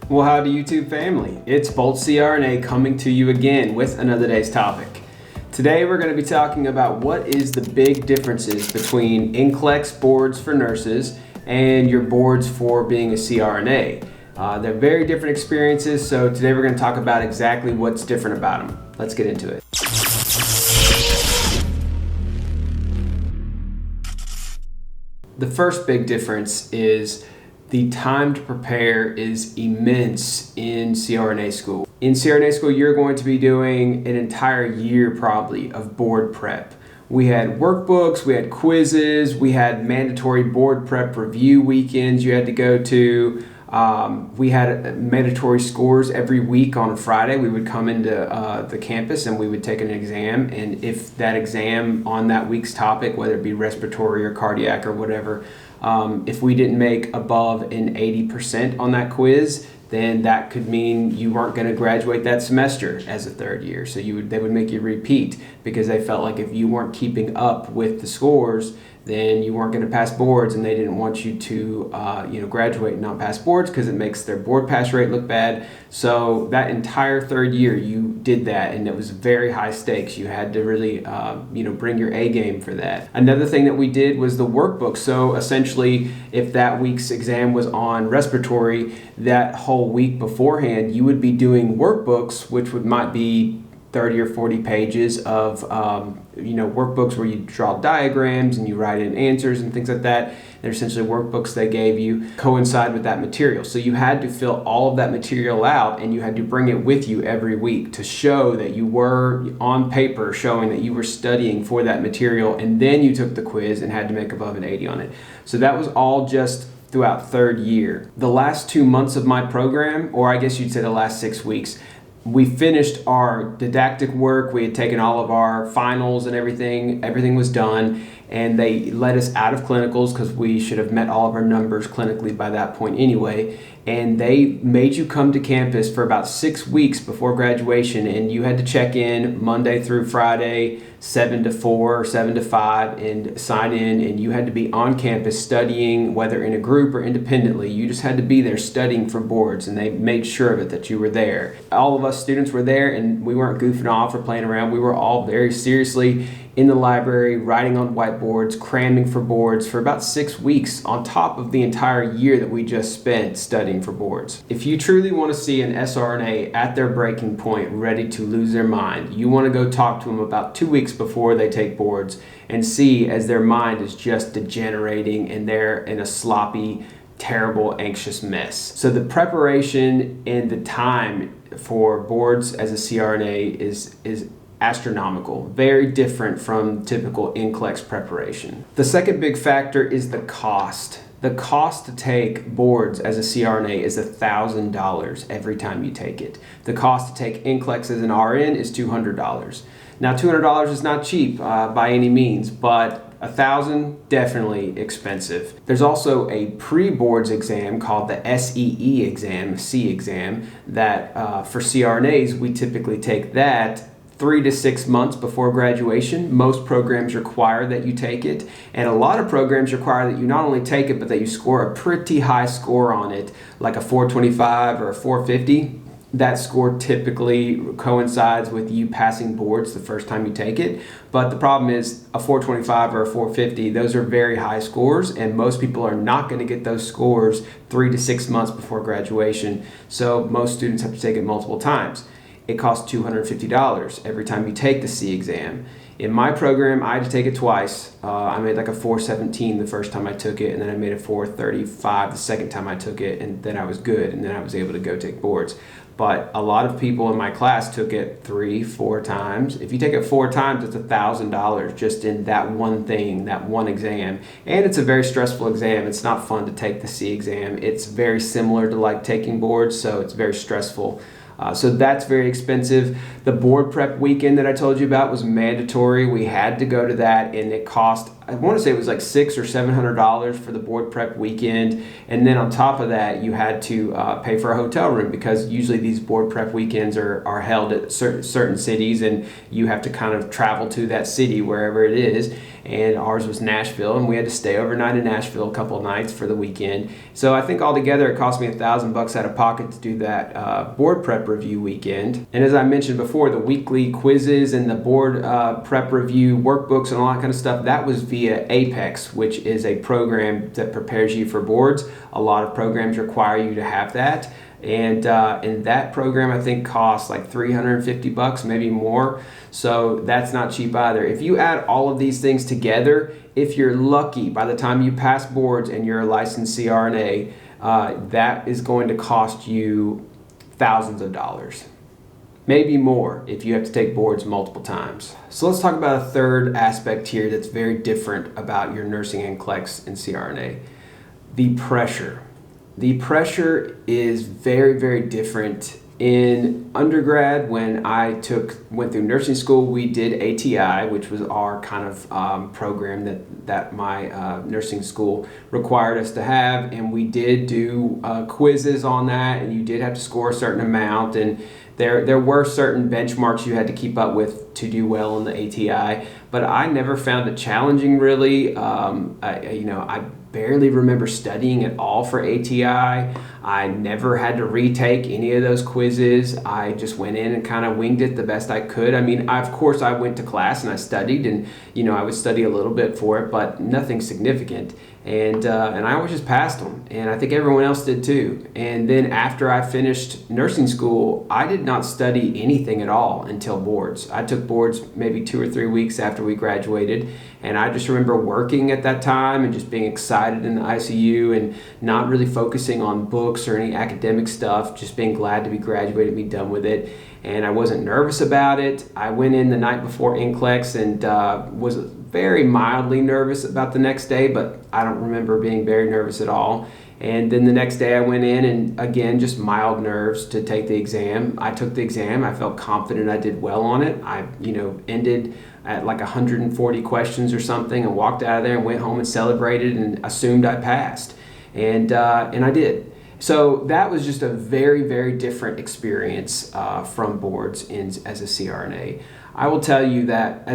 Well, howdy YouTube family. It's Bolt CRNA coming to you again with another day's topic. Today we're going to be talking about what is the big differences between NCLEX boards for nurses and your boards for being a CRNA. They're very different experiences, so today we're going to talk about exactly what's different about them. Let's get into it. The first big difference is the time to prepare is immense in CRNA school. In CRNA school, you're going to be doing an entire year probably of board prep. We had workbooks, we had quizzes, we had mandatory board prep review weekends you had to go to. We had mandatory scores every week on a Friday. We would come into the campus and we would take an exam, and if that exam on that week's topic, whether it be respiratory or cardiac or whatever, if we didn't make above an 80% on that quiz, then that could mean you weren't going to graduate that semester as a third year. So they would make you repeat because they felt like if you weren't keeping up with the scores, then you weren't going to pass boards, and they didn't want you to graduate and not pass boards because it makes their board pass rate look bad. So that entire third year you did that, and it was very high stakes. You had to really bring your A game for that. Another thing that we did was the workbook. So essentially, if that week's exam was on respiratory, that whole week beforehand you would be doing workbooks, which might be 30 or 40 pages of workbooks where you draw diagrams and you write in answers and things like that. They're essentially workbooks they gave you coincide with that material. So you had to fill all of that material out, and you had to bring it with you every week to show that you were on paper showing that you were studying for that material, and then you took the quiz and had to make above an 80 on it. So that was all just throughout third year. The last 2 months of my program, or I guess you'd say the last 6 weeks, we finished our didactic work. We had taken all of our finals and everything was done, and they let us out of clinicals because we should have met all of our numbers clinically by that point anyway. And they made you come to campus for about 6 weeks before graduation, and you had to check in Monday through Friday, 7 to 4 or 7 to 5, and sign in, and you had to be on campus studying, whether in a group or independently. You just had to be there studying for boards, and they made sure of it that you were there. All of us students were there, and we weren't goofing off or playing around. We were all very seriously in the library, writing on whiteboards, cramming for boards for about 6 weeks on top of the entire year that we just spent studying for boards. If you truly want to see an SRNA at their breaking point, ready to lose their mind, you want to go talk to them about 2 weeks before they take boards and see as their mind is just degenerating and they're in a sloppy, terrible, anxious mess. So the preparation and the time for boards as a CRNA is astronomical, very different from typical NCLEX preparation. The second big factor is the cost. The cost to take boards as a CRNA is $1,000 every time you take it. The cost to take NCLEX as an RN is $200. Now $200 is not cheap by any means, but $1,000 definitely expensive. There's also a pre-boards exam called the SEE exam, C exam, that for CRNAs we typically take that 3 to 6 months before graduation. Most programs require that you take it, and a lot of programs require that you not only take it, but that you score a pretty high score on it, like a 425 or a 450. That score typically coincides with you passing boards the first time you take it. But the problem is a 425 or a 450, those are very high scores, and most people are not going to get those scores 3 to 6 months before graduation. So most students have to take it multiple times. It costs $250 every time you take the C exam. In my program, I had to take it twice. I made like a 417 the first time I took it, and then I made a 435 the second time I took it, and then I was good, and then I was able to go take boards. But a lot of people in my class took it 3-4 times. If you take it 4 times, it's $1,000 just in that one thing, that one exam. And it's a very stressful exam. It's not fun to take the C exam. It's very similar to like taking boards, so it's very stressful. So that's very expensive. The board prep weekend that I told you about was mandatory. We had to go to that, and it cost I want to say it was like $600 or $700 for the board prep weekend, and then on top of that, you had to pay for a hotel room, because usually these board prep weekends are held at certain cities, and you have to kind of travel to that city wherever it is. And ours was Nashville, and we had to stay overnight in Nashville a couple of nights for the weekend. So I think altogether it cost me $1,000 out of pocket to do that board prep review weekend. And as I mentioned before, the weekly quizzes and the board prep review workbooks and all that kind of stuff, that was via Apex, which is a program that prepares you for boards. A lot of programs require you to have that. And that program, I think, costs like $350, maybe more. So that's not cheap either. If you add all of these things together, if you're lucky, by the time you pass boards and you're a licensed CRNA, that is going to cost you thousands of dollars. Maybe more if you have to take boards multiple times. So let's talk about a third aspect here that's very different about your nursing NCLEX and CRNA. The pressure. The pressure is very, very different. In undergrad, when I went through nursing school, we did ATI, which was our kind of program that my nursing school required us to have, and we did do quizzes on that, and you did have to score a certain amount, and there were certain benchmarks you had to keep up with to do well in the ATI, but I never found it challenging really. I barely remember studying at all for ATI. I never had to retake any of those quizzes. I just went in and kind of winged it the best I could. I mean, of course I went to class and I studied, and I would study a little bit for it, but nothing significant. And I always just passed them, and I think everyone else did too. And then after I finished nursing school, I did not study anything at all until boards. I took boards maybe 2 or 3 weeks after we graduated, and I just remember working at that time and just being excited in the ICU and not really focusing on books or any academic stuff, just being glad to be graduated and be done with it. And I wasn't nervous about it. I went in the night before NCLEX and was very mildly nervous about the next day, but I don't remember being very nervous at all. And then the next day I went in, and again, just mild nerves to take the exam. I took the exam. I felt confident I did well on it. I, ended at like 140 questions or something, and walked out of there and went home and celebrated and assumed I passed. And I did. So that was just a very, very different experience from boards as a CRNA. I will tell you that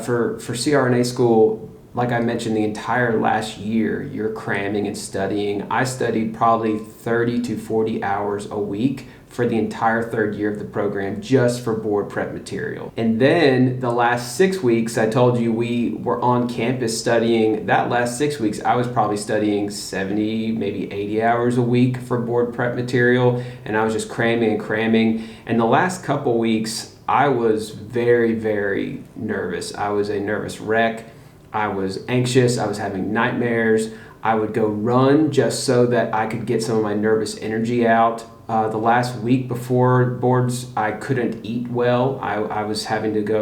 for CRNA school, like I mentioned, the entire last year, you're cramming and studying. I studied probably 30 to 40 hours a week for the entire third year of the program just for board prep material. And then the last 6 weeks, I told you we were on campus studying. That last 6 weeks, I was probably studying 70, maybe 80 hours a week for board prep material, and I was just cramming and cramming. And the last couple weeks, I was very, very nervous. I was a nervous wreck. I was anxious. I was having nightmares. I would go run just so that I could get some of my nervous energy out. The last week before boards, I couldn't eat well. I was having to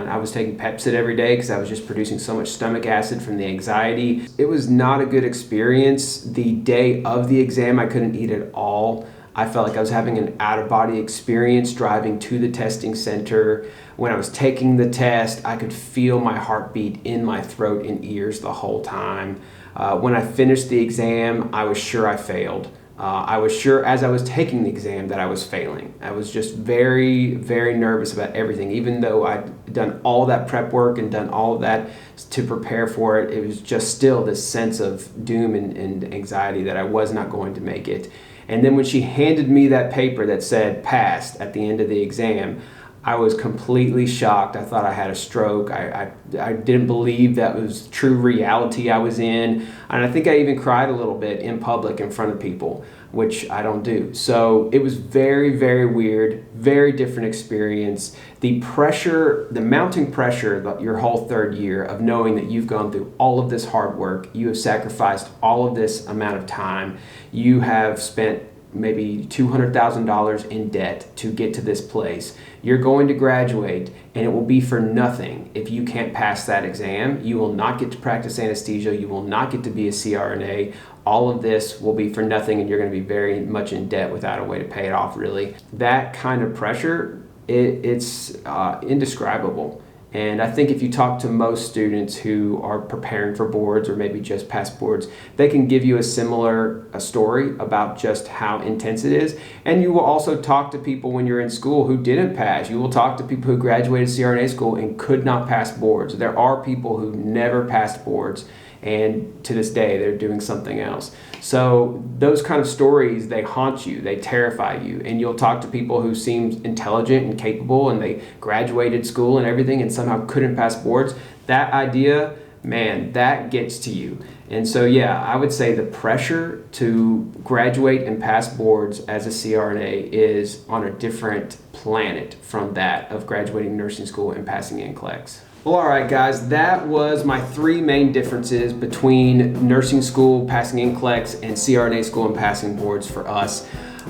I was taking Pepsid every day because I was just producing so much stomach acid from the anxiety. It was not a good experience. The day of the exam, I couldn't eat at all. I felt like I was having an out-of-body experience driving to the testing center. When I was taking the test, I could feel my heartbeat in my throat and ears the whole time. When I finished the exam, I was sure I failed. I was sure as I was taking the exam that I was failing. I was just very, very nervous about everything. Even though I'd done all that prep work and done all of that to prepare for it, it was just still this sense of doom and anxiety that I was not going to make it. And then when she handed me that paper that said passed at the end of the exam, I was completely shocked. I thought I had a stroke. I didn't believe that was true reality I was in. And I think I even cried a little bit in public in front of people, which I don't do. So it was very, very weird, very different experience. The pressure, the mounting pressure, your whole third year of knowing that you've gone through all of this hard work, you have sacrificed all of this amount of time, you have spent maybe $200,000 in debt to get to this place. You're going to graduate, and it will be for nothing if you can't pass that exam. You will not get to practice anesthesia. You will not get to be a CRNA. All of this will be for nothing, and you're going to be very much in debt without a way to pay it off, really. That kind of pressure, it's indescribable. And I think if you talk to most students who are preparing for boards or maybe just passed boards, they can give you a similar story about just how intense it is. And you will also talk to people when you're in school who didn't pass. You will talk to people who graduated CRNA school and could not pass boards. There are people who never passed boards, and to this day they're doing something else. So those kind of stories, they haunt you, they terrify you, and you'll talk to people who seem intelligent and capable and they graduated school and everything and somehow couldn't pass boards. That idea, man, that gets to you. And so yeah, I would say the pressure to graduate and pass boards as a CRNA is on a different planet from that of graduating nursing school and passing NCLEX. Well, all right, guys, that was my 3 main differences between nursing school, passing NCLEX, and CRNA school and passing boards for us.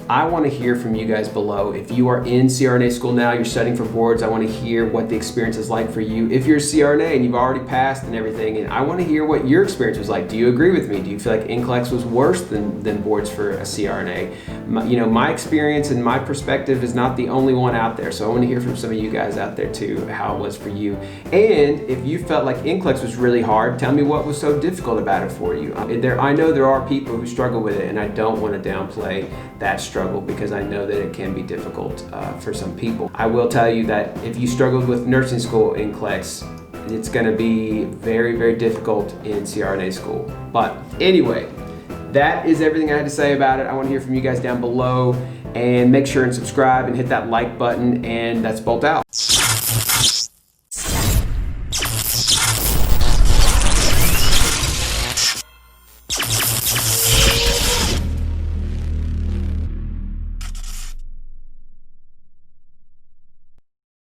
I want to hear from you guys below. If you are in CRNA school now, you're studying for boards, I want to hear what the experience is like for you. If you're a CRNA and you've already passed and everything, and I want to hear what your experience was like. Do you agree with me? Do you feel like NCLEX was worse than boards for a CRNA? My experience and my perspective is not the only one out there, so I want to hear from some of you guys out there too, how it was for you. And if you felt like NCLEX was really hard, tell me what was so difficult about it for you. I know there are people who struggle with it, and I don't want to downplay that struggle because I know that it can be difficult for some people. I will tell you that if you struggled with nursing school NCLEX, it's going to be very, very difficult in CRNA school. But anyway, that is everything I had to say about it. I want to hear from you guys down below, and make sure and subscribe and hit that like button, and that's Bolt out.